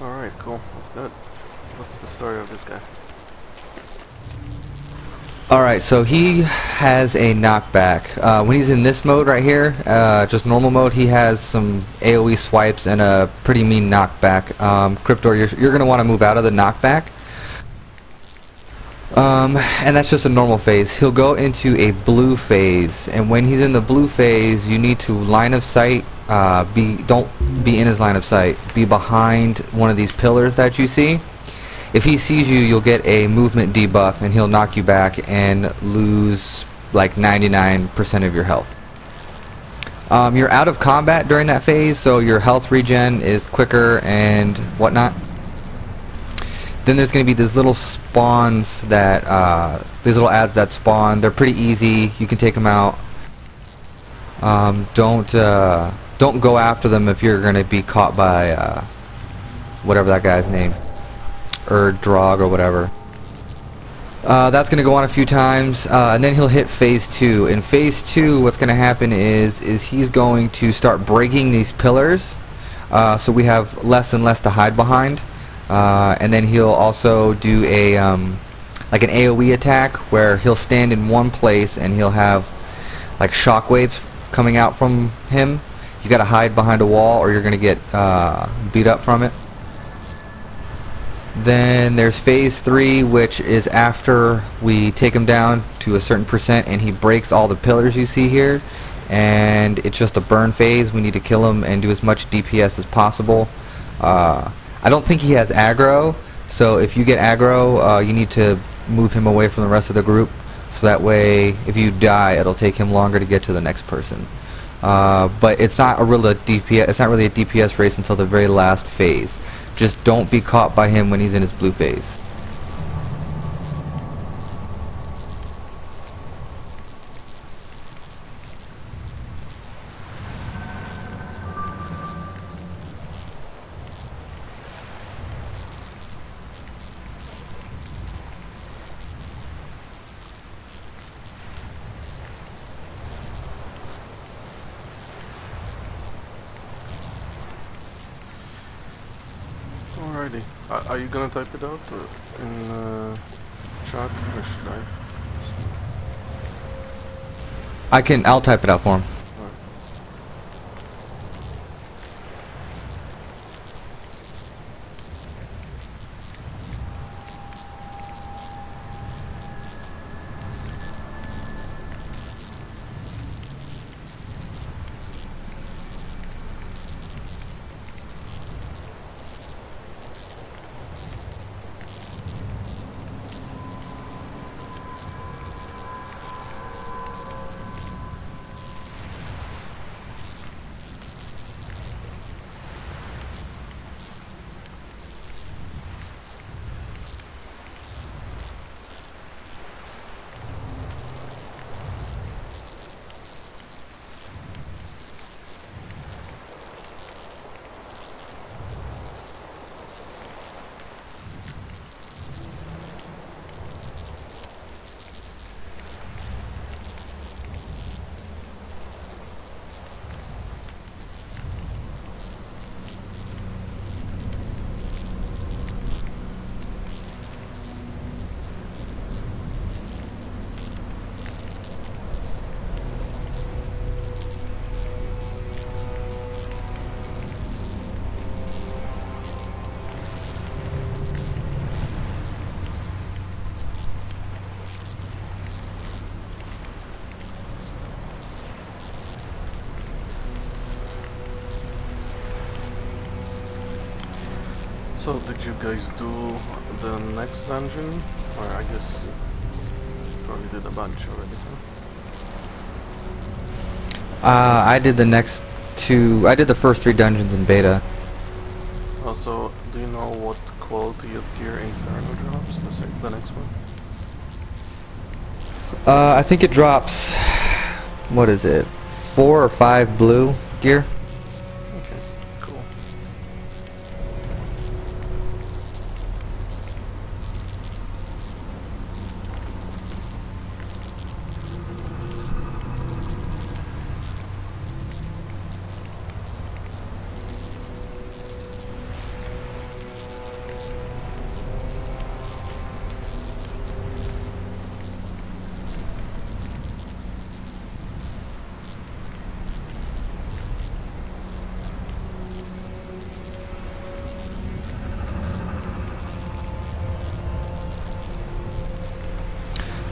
Alright, cool. Let's do it. What's the story of this guy? Alright, so he has a knockback. When he's in this mode right here, just normal mode, he has some AoE swipes and a pretty mean knockback. Cryptor, you're going to want to move out of the knockback. And that's just a normal phase. He'll go into a blue phase, and when he's in the blue phase, you need to line of sight. Don't be in his line of sight. Be behind one of these pillars that you see. If he sees you, you'll get a movement debuff, and he'll knock you back and lose like 99% of your health. You're out of combat during that phase, so your health regen is quicker and whatnot. Then there's going to be these little spawns that, these little ads that spawn. They're pretty easy. You can take them out. Don't go after them if you're going to be caught by whatever that guy's name, Ur-Draug or whatever. That's going to go on a few times, and then he'll hit phase 2. In phase 2, what's going to happen is he's going to start breaking these pillars, so we have less and less to hide behind. And then he'll also do a like an AoE attack where he'll stand in one place and he'll have like shockwaves coming out from him. You gotta hide behind a wall or you're gonna get beat up from it. Then there's phase 3, which is after we take him down to a certain percent and he breaks all the pillars you see here, and it's just a burn phase. We need to kill him and do as much DPS as possible. I don't think he has aggro, so if you get aggro, you need to move him away from the rest of the group, so that way if you die, it'll take him longer to get to the next person. But it's not a real DPS. It's not really a DPS race until the very last phase. Just don't be caught by him when he's in his blue phase. Alrighty. Are you gonna type it out or in chat, or should I? I'll type it out for him. So, did you guys do the next dungeon? Or I guess you probably did a bunch already, huh? I did the next 2. I did the first 3 dungeons in beta. Also, do you know what quality of gear Inferno drops? The next one? I think it drops, what is it, 4 or 5 blue gear. Okay, cool.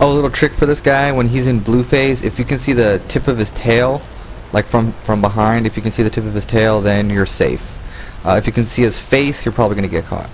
Oh, a little trick for this guy, when he's in blue phase, if you can see the tip of his tail, like from behind, if you can see the tip of his tail, then you're safe. If you can see his face, you're probably going to get caught.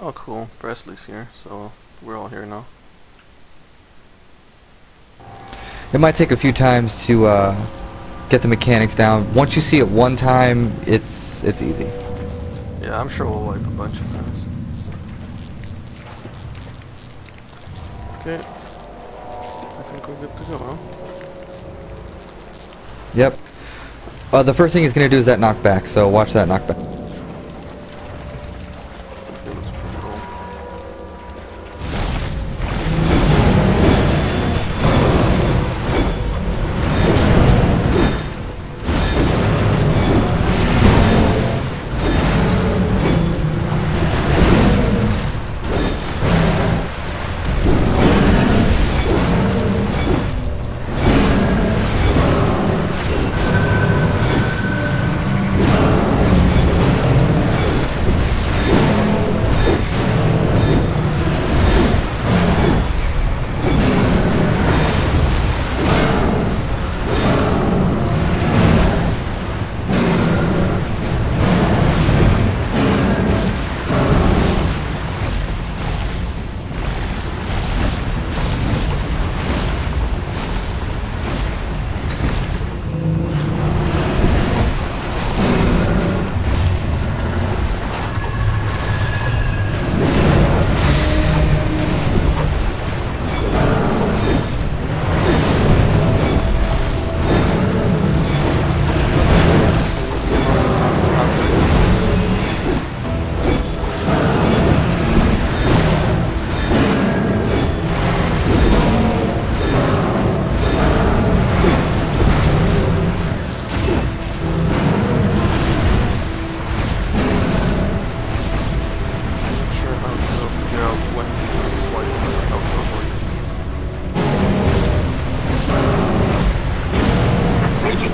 Oh cool, Presley's here, so we're all here now. It might take a few times to get the mechanics down. Once you see it one time, it's easy. Yeah, I'm sure we'll wipe a bunch of times. Okay, I think we're good to go, huh? Yep. The first thing he's going to do is that knockback, so watch that knockback.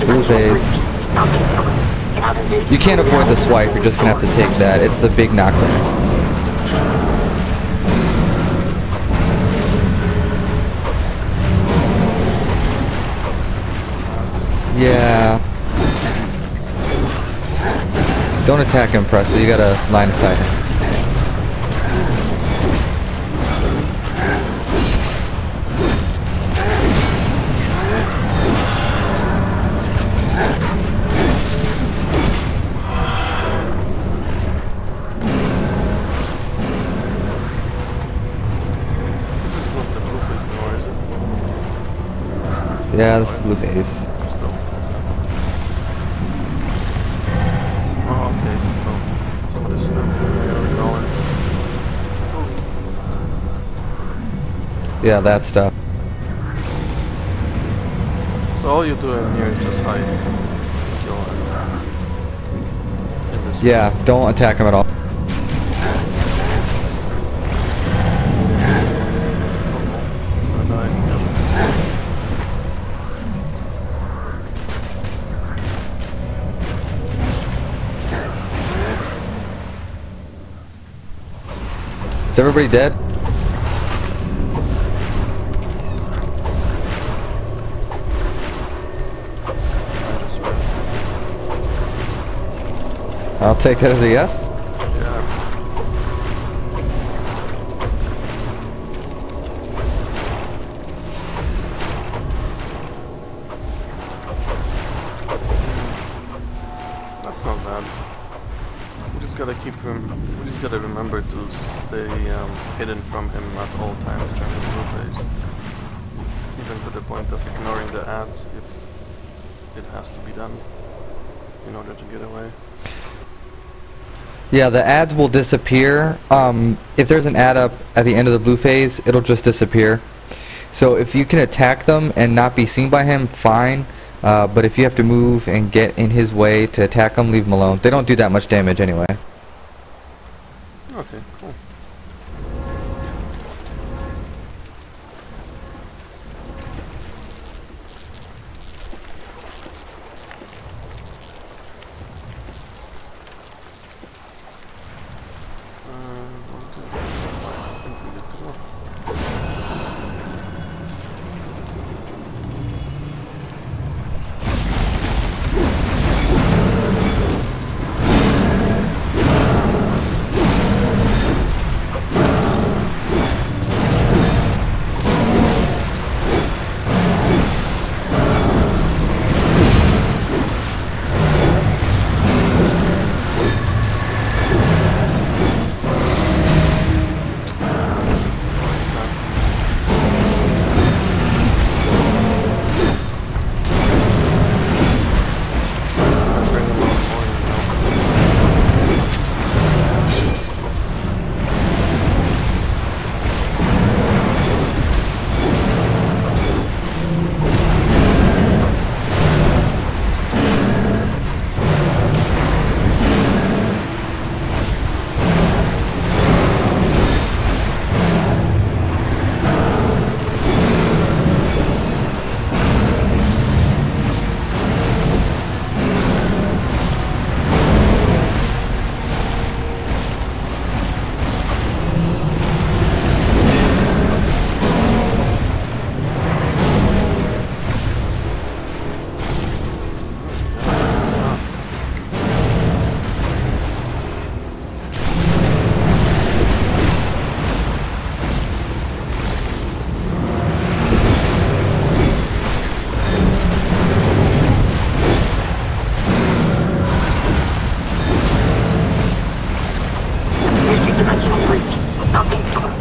Blue phase. You can't avoid the swipe, you're just gonna have to take that. It's the big knockback. Yeah. Don't attack him, Presley. You gotta line of sight him. Yeah, this is blue phase. Oh, okay, so some of this stuff Yeah, that stuff. So all you're doing here is just hide and kill us. Yeah, don't attack him at all. Is everybody dead? I'll take that as a yes. Yeah. That's not bad. We just gotta keep him. We just gotta remember to stay hidden from him at all times during the blue phase. Even to the point of ignoring the ads if it has to be done in order to get away. Yeah, the ads will disappear. If there's an ad up at the end of the blue phase, it'll just disappear. So if you can attack them and not be seen by him, fine. But if you have to move and get in his way to attack them, leave them alone. They don't do that much damage anyway. Okay, cool. I think we get to go.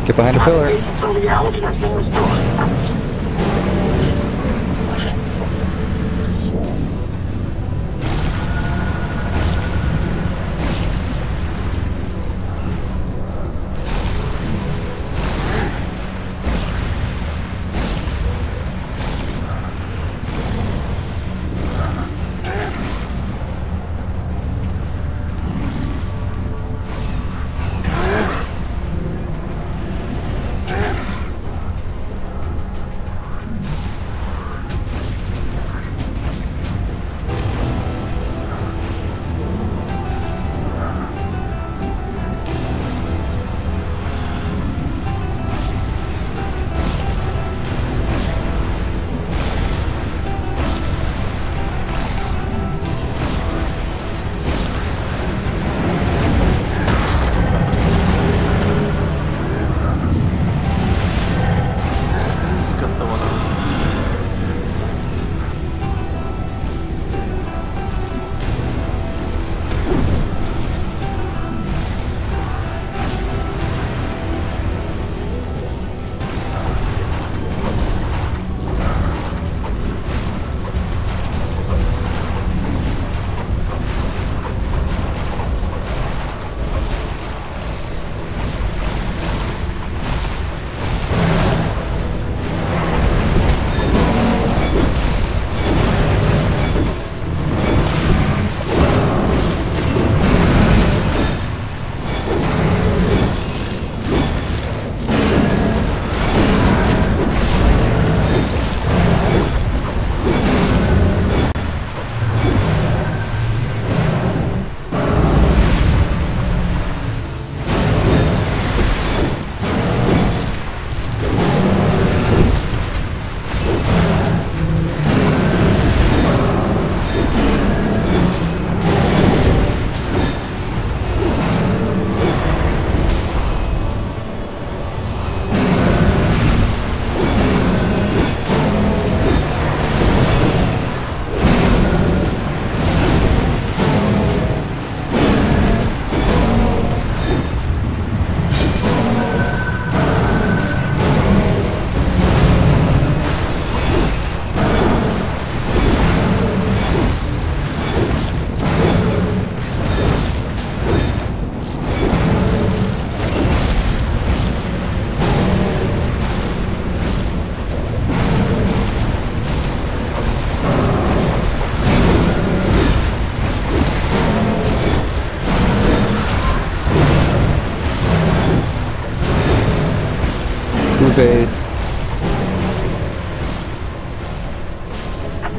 Get behind a pillar.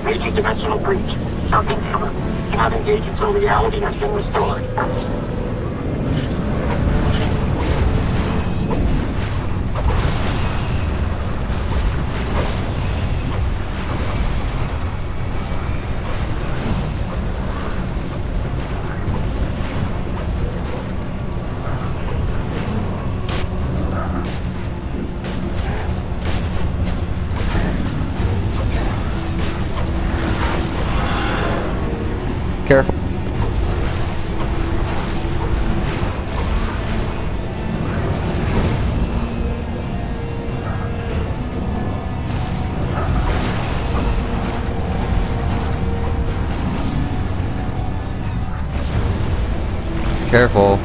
Major dimensional breach. Something cover. Cannot engage until reality has been restored. Careful. Careful.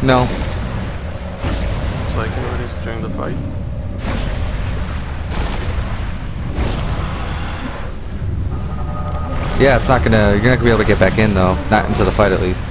No. So I can release during the fight. Yeah, it's not gonna. You're not gonna be able to get back in though. Not into the fight, at least.